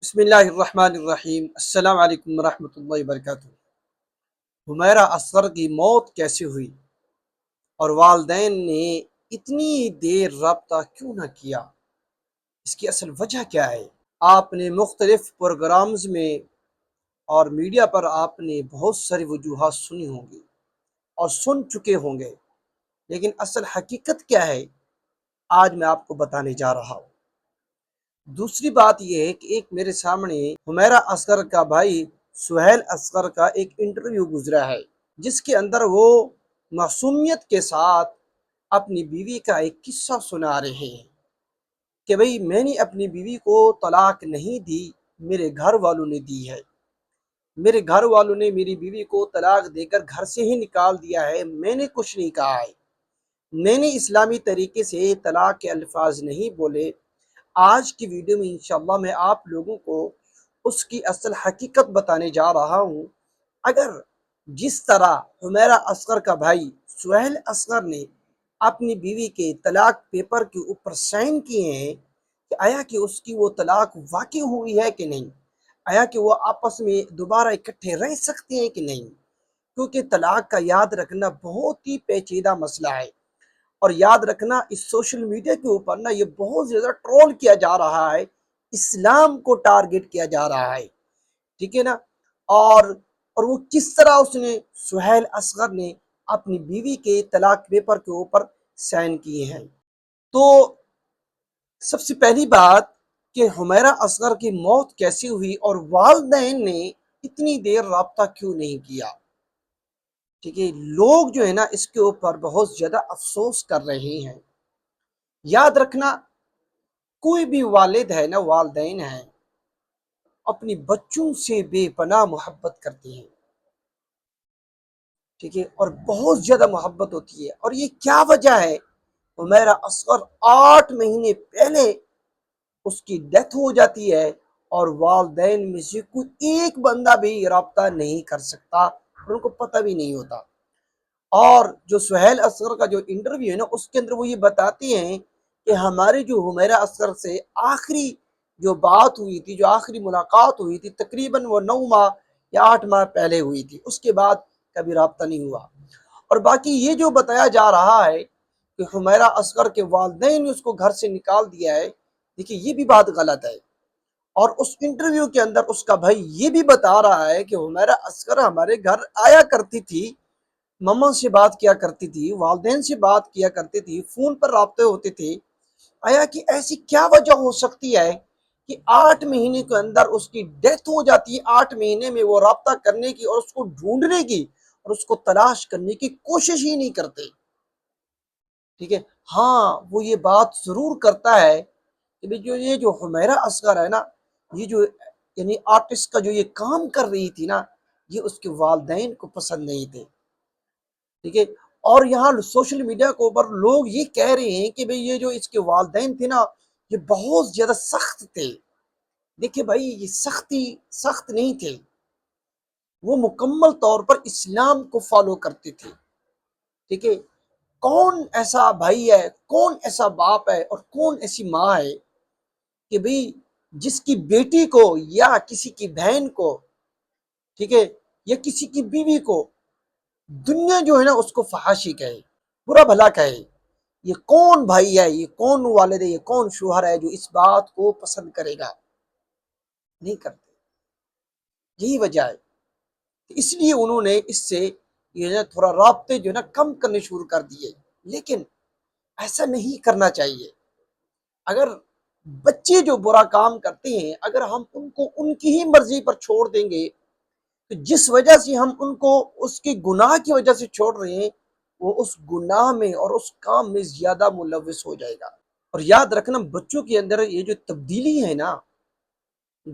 بسم اللہ الرحمن الرحیم۔ السلام علیکم ورحمۃ اللہ وبرکاتہ۔ حمیرہ اصغر کی موت کیسے ہوئی اور والدین نے اتنی دیر رابطہ کیوں نہ کیا؟ اس کی اصل وجہ کیا ہے؟ آپ نے مختلف پروگرامز میں اور میڈیا پر آپ نے بہت ساری وجوہات سنی ہوں گی اور سن چکے ہوں گے، لیکن اصل حقیقت کیا ہے آج میں آپ کو بتانے جا رہا ہوں۔ دوسری بات یہ ہے کہ ایک میرے سامنے حمیرہ اصغر کا بھائی سہیل اصغر کا ایک انٹرویو گزرا ہے، جس کے اندر وہ معصومیت کے ساتھ اپنی بیوی کا ایک قصہ سنا رہے ہیں کہ بھئی میں نے اپنی بیوی کو طلاق نہیں دی، میرے گھر والوں نے دی ہے۔ میرے گھر والوں نے میری بیوی کو طلاق دے کر گھر سے ہی نکال دیا ہے، میں نے کچھ نہیں کہا ہے، میں نے اسلامی طریقے سے طلاق کے الفاظ نہیں بولے۔ آج کی ویڈیو میں انشاءاللہ میں آپ لوگوں کو اس کی اصل حقیقت بتانے جا رہا ہوں۔ اگر جس طرح حمیرہ اصغر کا بھائی سہیل اصغر نے اپنی بیوی کے طلاق پیپر کے اوپر سائن کیے ہیں کہ آیا کہ اس کی وہ طلاق واقع ہوئی ہے کہ نہیں، آیا کہ وہ آپس میں دوبارہ اکٹھے رہ سکتے ہیں کہ نہیں، کیونکہ طلاق کا یاد رکھنا بہت ہی پیچیدہ مسئلہ ہے۔ اور یاد رکھنا اس سوشل میڈیا کے اوپر نا یہ بہت زیادہ ٹرول کیا جا رہا ہے، اسلام کو ٹارگٹ کیا جا رہا ہے، ٹھیک ہے نا۔ اور وہ کس طرح اس نے سہیل اصغر نے اپنی بیوی کے طلاق پیپر کے اوپر سائن کیے ہیں۔ تو سب سے پہلی بات کہ حمیرہ اصغر کی موت کیسی ہوئی اور والدین نے اتنی دیر رابطہ کیوں نہیں کیا، ٹھیک ہے۔ لوگ جو ہے نا اس کے اوپر بہت زیادہ افسوس کر رہے ہیں۔ یاد رکھنا کوئی بھی والد ہے نا، والدین ہیں، اپنی بچوں سے بے پناہ محبت کرتے ہیں، ٹھیک ہے، اور بہت زیادہ محبت ہوتی ہے۔ اور یہ کیا وجہ ہے؟ حمیرہ اصغر 8 مہینے پہلے اس کی ڈیتھ ہو جاتی ہے اور والدین میں سے کوئی ایک بندہ بھی رابطہ نہیں کر سکتا، ان کو پتہ بھی نہیں ہوتا۔ اور جو سہیل اصغر کا جو انٹرویو ہے نا اس کے اندر وہ یہ بتاتے ہیں کہ ہماری جو حمیرہ اصغر سے آخری جو بات ہوئی تھی، جو آخری ملاقات ہوئی تھی، تقریباً وہ 9 ماہ یا 8 ماہ پہلے ہوئی تھی، اس کے بعد کبھی رابطہ نہیں ہوا۔ اور باقی یہ جو بتایا جا رہا ہے کہ حمیرہ اصغر کے والدین نے اس کو گھر سے نکال دیا ہے، دیکھیے یہ بھی بات غلط ہے۔ اور اس انٹرویو کے اندر اس کا بھائی یہ بھی بتا رہا ہے کہ حمیرہ اصغر ہمارے گھر آیا کرتی تھی، مما سے بات کیا کرتی تھی، والدین سے بات کیا کرتی تھی، فون پر رابطے ہوتے تھے۔ آیا کہ ایسی کیا وجہ ہو سکتی ہے کہ 8 مہینے کے اندر اس کی ڈیتھ ہو جاتی ہے، 8 مہینے میں وہ رابطہ کرنے کی اور اس کو ڈھونڈنے کی اور اس کو تلاش کرنے کی کوشش ہی نہیں کرتے، ٹھیک ہے۔ ہاں وہ یہ بات ضرور کرتا ہے کہ یہ جو حمیرہ اصغر ہے نا، یہ جو یعنی آرٹسٹ کا جو یہ کام کر رہی تھی نا، یہ اس کے والدین کو پسند نہیں تھے، ٹھیک ہے۔ اور یہاں سوشل میڈیا کے اوپر لوگ یہ کہہ رہے ہیں کہ بھئی یہ جو اس کے والدین تھے نا یہ بہت زیادہ سخت تھے۔ دیکھیں بھائی یہ سخت نہیں تھے، وہ مکمل طور پر اسلام کو فالو کرتے تھے، ٹھیک ہے۔ کون ایسا بھائی ہے، کون ایسا باپ ہے اور کون ایسی ماں ہے کہ بھئی جس کی بیٹی کو یا کسی کی بہن کو، ٹھیک ہے، یا کسی کی بیوی کو دنیا جو ہے نا اس کو فحاشی کہے، برا بھلا کہے؟ یہ کون بھائی ہے، یہ کون والد ہے، یہ کون شوہر ہے جو اس بات کو پسند کرے گا؟ نہیں کرتے۔ یہی وجہ ہے، اس لیے انہوں نے اس سے یہ نا تھوڑا رابطے جو ہے نا کم کرنے شروع کر دیے، لیکن ایسا نہیں کرنا چاہیے۔ اگر بچے جو برا کام کرتے ہیں، اگر ہم ان کو ان کی ہی مرضی پر چھوڑ دیں گے تو جس وجہ سے ہم ان کو اس کی گناہ کی وجہ سے چھوڑ رہے ہیں، وہ اس گناہ میں اور اس کام میں زیادہ ملوث ہو جائے گا۔ اور یاد رکھنا بچوں کے اندر یہ جو تبدیلی ہے نا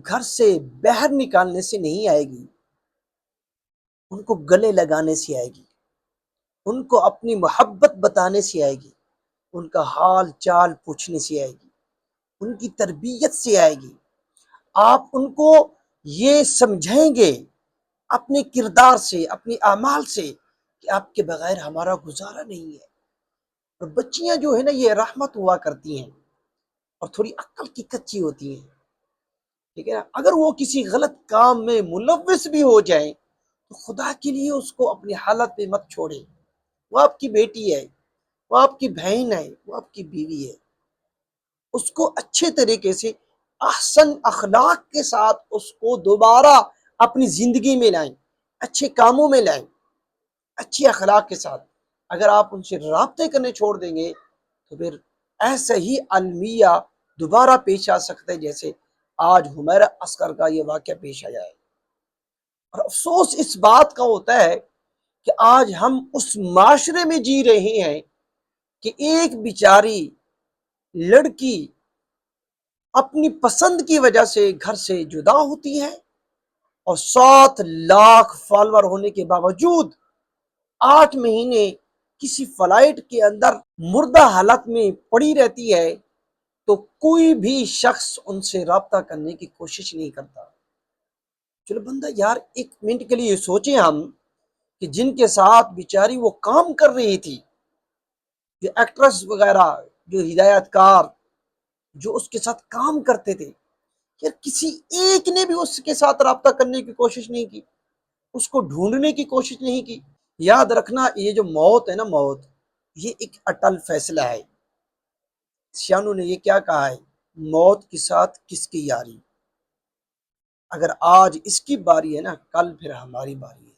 گھر سے باہر نکالنے سے نہیں آئے گی، ان کو گلے لگانے سے آئے گی، ان کو اپنی محبت بتانے سے آئے گی، ان کا حال چال پوچھنے سے آئے گی، ان کی تربیت سے آئے گی۔ آپ ان کو یہ سمجھائیں گے اپنے کردار سے، اپنی اعمال سے کہ آپ کے بغیر ہمارا گزارا نہیں ہے۔ اور بچیاں جو ہے نا یہ رحمت ہوا کرتی ہیں اور تھوڑی عقل کی کچی ہوتی ہیں، ٹھیک ہے نا، اگر وہ کسی غلط کام میں ملوث بھی ہو جائیں تو خدا کے لیے اس کو اپنی حالت پہ مت چھوڑیں۔ وہ آپ کی بیٹی ہے، وہ آپ کی بہن ہے، وہ آپ کی بیوی ہے، اس کو اچھے طریقے سے احسن اخلاق کے ساتھ اس کو دوبارہ اپنی زندگی میں لائیں، اچھے کاموں میں لائیں، اچھی اخلاق کے ساتھ۔ اگر آپ ان سے رابطے کرنے چھوڑ دیں گے تو پھر ایسا ہی المیہ دوبارہ پیش آ سکتا ہے جیسے آج حمیرہ اصغر کا یہ واقعہ پیش آیا ہے۔ اور افسوس اس بات کا ہوتا ہے کہ آج ہم اس معاشرے میں جی رہے ہیں کہ ایک بیچاری لڑکی اپنی پسند کی وجہ سے گھر سے جدا ہوتی ہے اور 7 لاکھ فالوور ہونے کے باوجود 8 مہینے کسی فلائٹ کے اندر مردہ حالت میں پڑی رہتی ہے، تو کوئی بھی شخص ان سے رابطہ کرنے کی کوشش نہیں کرتا۔ چلو بندہ یار 1 منٹ کے لیے سوچیں ہم کہ جن کے ساتھ بیچاری وہ کام کر رہی تھی، جو ایکٹریس وغیرہ، جو ہدایت کار، جو اس کے ساتھ کام کرتے تھے، یار کسی ایک نے بھی اس کے ساتھ رابطہ کرنے کی کوشش نہیں کی، اس کو ڈھونڈنے کی کوشش نہیں کی۔ یاد رکھنا یہ جو موت ہے نا، موت یہ ایک اٹل فیصلہ ہے۔ سیانوں نے یہ کیا کہا ہے، موت کے ساتھ کس کی یاری، اگر آج اس کی باری ہے نا، کل پھر ہماری باری ہے۔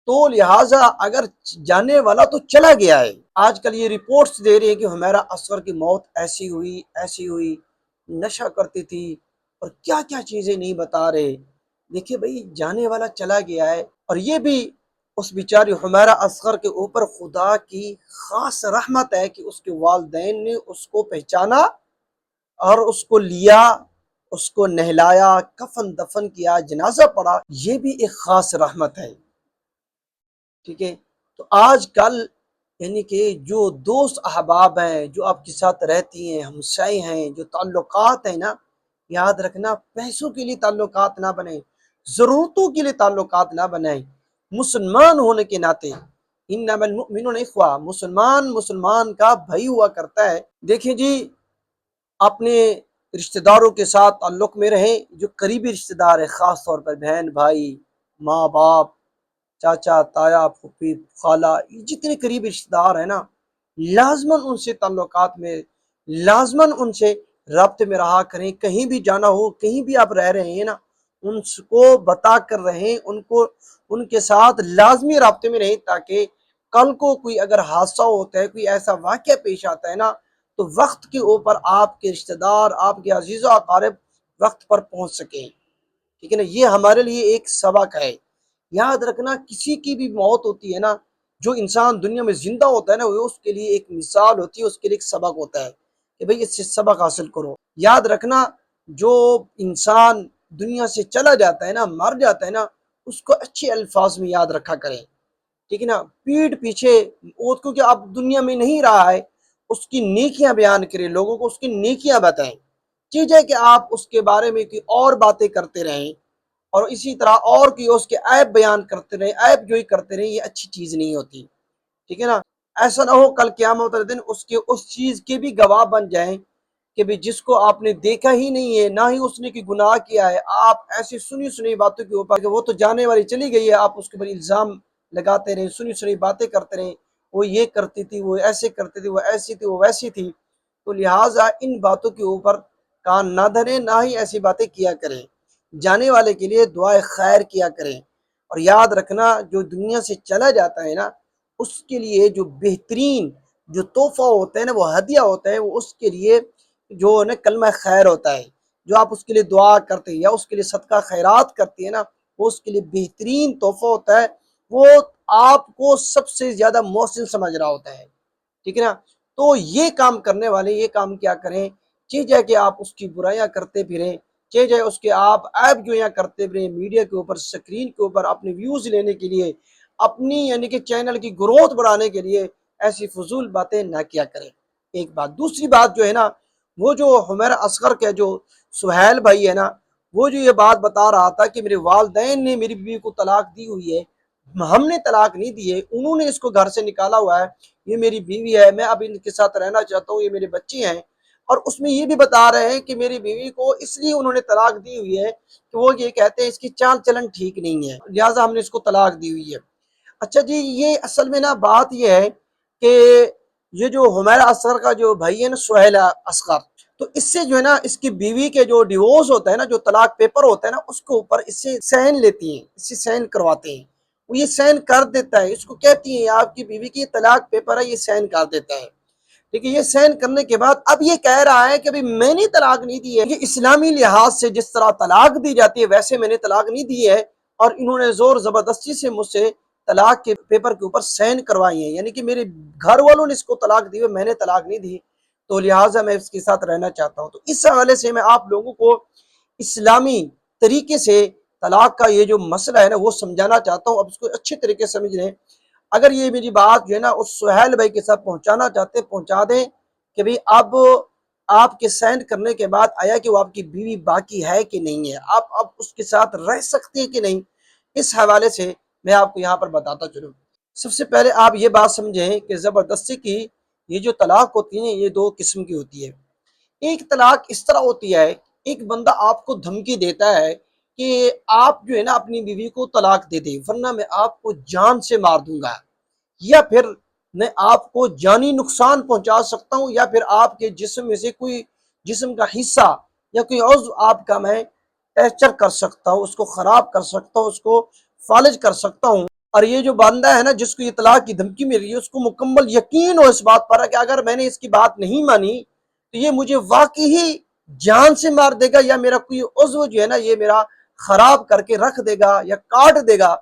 تو لہٰذا اگر جانے والا تو چلا گیا ہے۔ آج کل یہ رپورٹس دے رہے ہیں کہ حمیرہ اصغر کی موت ایسی ہوئی، ایسی ہوئی، نشہ کرتی تھی، اور کیا کیا چیزیں نہیں بتا رہے۔ دیکھیے بھائی، جانے والا چلا گیا ہے، اور یہ بھی اس بیچاری حمیرہ اصغر کے اوپر خدا کی خاص رحمت ہے کہ اس کے والدین نے اس کو پہچانا اور اس کو لیا، اس کو نہلایا، کفن دفن کیا، جنازہ پڑھا، یہ بھی ایک خاص رحمت ہے۔ ٹھیک ہے، تو آج کل یعنی کہ جو دوست احباب ہیں، جو آپ کے ساتھ رہتی ہیں، ہمسائے ہیں، جو تعلقات ہیں نا، یاد رکھنا پیسوں کے لیے تعلقات نہ بنائیں، ضرورتوں کے لیے تعلقات نہ بنائیں۔ مسلمان ہونے کے ناطے انما المؤمنون اخوہ، مسلمان کا بھائی ہوا کرتا ہے۔ دیکھیں جی، اپنے رشتہ داروں کے ساتھ تعلق میں رہیں، جو قریبی رشتہ دار ہیں، خاص طور پر بہن بھائی، ماں باپ، چاچا تایا، پھوپھی خالہ، یہ جتنے قریبی رشتہ دار ہیں نا، لازماً ان سے تعلقات میں، لازماً ان سے رابطے میں رہا کریں۔ کہیں بھی جانا ہو، کہیں بھی آپ رہ رہے ہیں نا، ان کو بتا کر رہیں، ان کے ساتھ لازمی رابطے میں رہیں، تاکہ کل کو کوئی اگر حادثہ ہوتا ہے، کوئی ایسا واقعہ پیش آتا ہے نا، تو وقت کے اوپر آپ کے رشتہ دار، آپ کے عزیز و اقارب وقت پر پہنچ سکیں۔ ٹھیک ہے نا، یہ ہمارے لیے ایک سبق ہے۔ یاد رکھنا کسی کی بھی موت ہوتی ہے نا، جو انسان دنیا میں زندہ ہوتا ہے نا، وہ اس کے لیے ایک مثال ہوتی ہے، اس کے لیے ایک سبق ہوتا ہے کہ بھئی اس سے سبق حاصل کرو۔ یاد رکھنا جو انسان دنیا سے چلا جاتا ہے نا، مر جاتا ہے نا، اس کو اچھے الفاظ میں یاد رکھا کریں۔ ٹھیک ہے نا، پیٹھ پیچھے وہ کیونکہ اب دنیا میں نہیں رہا ہے، اس کی نیکیاں بیان کریں، لوگوں کو اس کی نیکیاں بتائیں۔ چیز ہے کہ آپ اس کے بارے میں کوئی اور باتیں کرتے رہیں اور اسی طرح اور کی اس کے عیب بیان کرتے رہیں، عیب جوئی کرتے رہیں، یہ اچھی چیز نہیں ہوتی۔ ٹھیک ہے نا، ایسا نہ ہو کل قیامت والے دن اس چیز کے بھی گواہ بن جائیں کہ بھی جس کو آپ نے دیکھا ہی نہیں ہے، نہ ہی اس نے کوئی گناہ کیا ہے، آپ ایسی سنی سنی باتوں کے اوپر کہ وہ تو جانے والی چلی گئی ہے، آپ اس کے اوپر الزام لگاتے رہیں، سنی سنی باتیں کرتے رہیں، وہ یہ کرتی تھی، وہ ایسے کرتی تھی، وہ ایسی تھی، وہ ویسی تھی۔ تو لہٰذا ان باتوں کے اوپر کان نہ دھریں، نہ ہی ایسی باتیں کیا کریں۔ جانے والے کے لیے دعائے خیر کیا کریں، اور یاد رکھنا جو دنیا سے چلا جاتا ہے نا، اس کے لیے جو بہترین جو تحفہ ہوتا ہے نا، وہ ہدیہ ہوتا ہے، وہ اس کے لیے جو نا کلمہ خیر ہوتا ہے، جو آپ اس کے لیے دعا کرتے ہیں یا اس کے لیے صدقہ خیرات کرتے ہیں نا، وہ اس کے لیے بہترین تحفہ ہوتا ہے، وہ آپ کو سب سے زیادہ محسن سمجھ رہا ہوتا ہے۔ ٹھیک ہے نا، تو یہ کام کرنے والے یہ کام کیا کریں، چیز ہے کہ آپ اس کی برائیاں کرتے پھریں، چیز ہے اس کے آپ عیب جویاں کرتے پھریں، میڈیا کے اوپر، سکرین کے اوپر اپنے ویوز لینے کے لیے، اپنی یعنی کہ چینل کی گروتھ بڑھانے کے لیے ایسی فضول باتیں نہ کیا کریں۔ ایک بات، دوسری بات جو ہے نا، وہ جو حمیرہ اصغر کے جو سہیل بھائی ہے نا، وہ جو یہ بات بتا رہا تھا کہ میرے والدین نے میری بیوی کو طلاق دی ہوئی ہے، ہم نے طلاق نہیں دی ہے، انہوں نے اس کو گھر سے نکالا ہوا ہے، یہ میری بیوی ہے، میں اب ان کے ساتھ رہنا چاہتا ہوں، یہ میرے بچے ہیں، اور اس میں یہ بھی بتا رہے ہیں کہ میری بیوی کو اس لیے انہوں نے طلاق دی ہوئی ہے کہ وہ یہ کہتے ہیں اس کی چال چلن ٹھیک نہیں ہے، لہٰذا ہم نے اس کو طلاق دی ہوئی ہے۔ اچھا جی، یہ اصل میں نا بات یہ ہے کہ یہ جو حمیرہ اصغر کا جو بھائی ہے نا سہیل اصغر، تو اس سے جو ہے نا اس کی بیوی کے جو ڈیورس ہوتا ہے نا، جو طلاق پیپر ہوتا ہے نا، اس کے اوپر اس سے سائن لیتی ہیں، اس سے سائن کرواتے ہیں، وہ یہ سائن کر دیتا ہے، اس کو کہتی ہیں آپ کی بیوی کی طلاق پیپر ہے، یہ سائن کر دیتا ہے۔ ٹھیک ہے، یہ سائن کرنے کے بعد اب یہ کہہ رہا ہے کہ بھئی میں نے طلاق نہیں دی ہے، یہ اسلامی لحاظ سے جس طرح طلاق دی جاتی ہے ویسے میں نے طلاق نہیں دی ہے، اور انہوں نے زور زبردستی سے مجھ سے طلاق کے پیپر کے اوپر سائن کروائی ہیں، یعنی کہ میرے گھر والوں نے اس کو طلاق دی ہے، میں نے طلاق نہیں دی، تو لہٰذا میں اس کے ساتھ رہنا چاہتا ہوں۔ تو اس حوالے سے میں آپ لوگوں کو اسلامی طریقے سے طلاق کا یہ جو مسئلہ ہے نا وہ سمجھانا چاہتا ہوں، اب اس کو اچھے طریقے سے سمجھ لیں۔ اگر یہ میری بات جو ہے نا اس سہیل بھائی کے ساتھ پہنچانا چاہتے پہنچا دیں کہ بھئی اب آپ کے سائن کرنے کے بعد آیا کہ وہ آپ کی بیوی باقی ہے کہ نہیں ہے، آپ اب اس کے ساتھ رہ سکتے ہیں کہ نہیں، اس حوالے سے میں آپ کو یہاں پر بتاتا چلوں۔ سب سے پہلے آپ یہ بات سمجھیں کہ زبردستی کی یہ جو طلاق ہوتی ہے یہ دو قسم کی ہوتی ہے۔ ایک طلاق اس طرح ہوتی ہے، ایک بندہ آپ کو دھمکی دیتا ہے کہ آپ جو ہے نا اپنی بیوی کو طلاق دے دیں ورنہ میں آپ کو جان سے مار دوں گا، یا پھر میں آپ کو جانی نقصان پہنچا سکتا ہوں، یا پھر آپ کے جسم میں سے کوئی جسم کا حصہ یا کوئی عضو آپ کا میں ٹیچر کر سکتا ہوں، اس کو خراب کر سکتا ہوں، اس کو فالج کر سکتا ہوں۔ اور یہ جو بندہ ہے نا جس کو یہ طلاق کی دھمکی مل رہی ہے اس کو مکمل یقین ہو اس بات پر کہ اگر میں نے اس کی بات نہیں مانی تو یہ مجھے واقعی ہی جان سے مار دے گا، یا میرا کوئی عضو جو ہے نا یہ میرا خراب کر کے رکھ دے گا یا کاٹ دے گا۔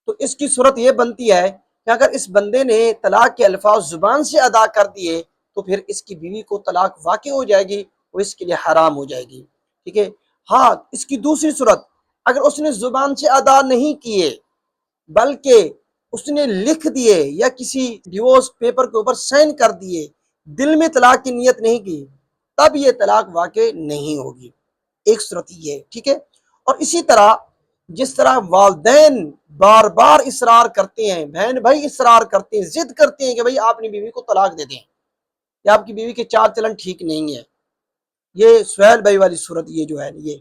تو اس کی صورت یہ بنتی ہے کہ اگر اس بندے نے طلاق کے الفاظ زبان سے ادا کر دیے تو پھر اس کی بیوی کو طلاق واقع ہو جائے گی، وہ اس کے لیے حرام ہو جائے گی۔ ٹھیک ہے، ہاں اس کی دوسری صورت، اگر اس نے زبان سے ادا نہیں کیے بلکہ اس نے لکھ دیے یا کسی ڈیورس پیپر کے اوپر سائن کر دیے، دل میں طلاق کی نیت نہیں کی، تب یہ طلاق واقع نہیں ہوگی۔ ایک صورت یہ ہے، ٹھیک ہے۔ اور اسی طرح جس طرح والدین بار بار اصرار کرتے ہیں، بہن بھائی اصرار کرتے ہیں، ضد کرتے ہیں کہ بھئی آپ اپنی بیوی کو طلاق دے دیں یا آپ کی بیوی کے چال چلن ٹھیک نہیں ہے، یہ سہیل بھائی والی صورت یہ جو ہے یہ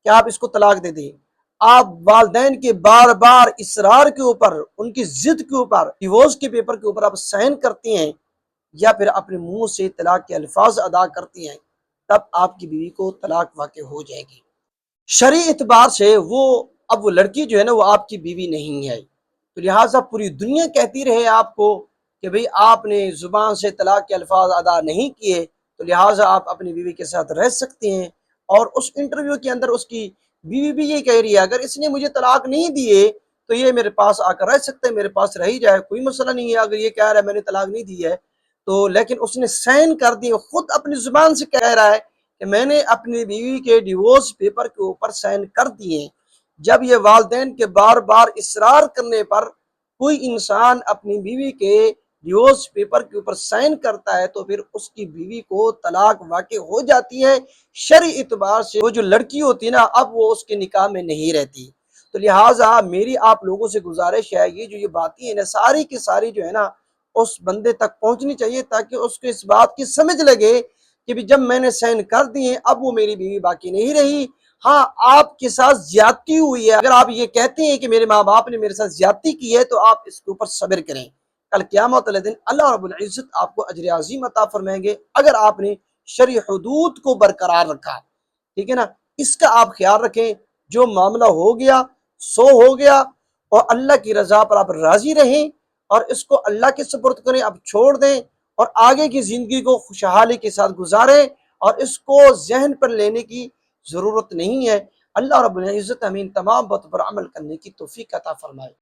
کہ آپ اس کو طلاق دے دیں، آپ والدین کے بار بار اصرار کے اوپر، ان کی ضد کے اوپر، ڈیورس کے پیپر کے اوپر آپ سائن کرتے ہیں یا پھر اپنے منہ سے طلاق کے الفاظ ادا کرتے ہیں، تب آپ کی بیوی کو طلاق واقع ہو جائے گی۔ شرعی اعتبار سے اب وہ لڑکی جو ہے نا وہ آپ کی بیوی نہیں ہے، تو لہٰذا پوری دنیا کہتی رہے آپ کو کہ بھئی آپ نے زبان سے طلاق کے الفاظ ادا نہیں کیے، تو لہٰذا آپ اپنی بیوی کے ساتھ رہ سکتے ہیں۔ اور اس انٹرویو کے اندر اس کی بیوی بھی یہ کہہ رہی ہے اگر اس نے مجھے طلاق نہیں دیے تو یہ میرے پاس آ کر رہ سکتے ہیں، میرے پاس رہ ہی جائے، کوئی مسئلہ نہیں ہے۔ اگر یہ کہہ رہا ہے میں نے طلاق نہیں دی ہے تو، لیکن اس نے سائن کر دی، خود اپنی زبان سے کہہ رہا ہے کہ میں نے اپنی بیوی کے ڈیورس پیپر کے اوپر سائن کر دیے۔ جب یہ والدین کے بار بار اصرار کرنے پر کوئی انسان اپنی بیوی کے ڈیورس پیپر کے اوپر سائن کرتا ہے تو پھر اس کی بیوی کو طلاق واقع ہو جاتی ہے۔ شرعی اعتبار سے وہ جو لڑکی ہوتی ہے نا اب وہ اس کے نکاح میں نہیں رہتی۔ تو لہٰذا میری آپ لوگوں سے گزارش ہے یہ باتیں ہیں نا ساری کی ساری جو ہے نا اس بندے تک پہنچنی چاہیے تاکہ اس کو اس بات کی سمجھ لگے کہ بھی جب میں نے سائن کر دیے اب وہ میری بیوی باقی نہیں رہی۔ ہاں آپ کے ساتھ زیادتی ہوئی ہے، اگر آپ یہ کہتے ہیں کہ میرے ماں باپ نے میرے ساتھ زیادتی کی ہے تو آپ اس کے اوپر صبر کریں، کل قیامت والے دن اللہ رب العزت آپ کو اجر عظیم عطا فرمائیں گے اگر آپ نے شرعی حدود کو برقرار رکھا۔ ٹھیک ہے نا، اس کا آپ خیال رکھیں، جو معاملہ ہو گیا سو ہو گیا، اور اللہ کی رضا پر آپ راضی رہیں اور اس کو اللہ کے سپرد کریں، اب چھوڑ دیں اور آگے کی زندگی کو خوشحالی کے ساتھ گزاریں، اور اس کو ذہن پر لینے کی ضرورت نہیں ہے۔ اللہ رب العزت ہمیں تمام باتوں پر عمل کرنے کی توفیق عطا فرمائے۔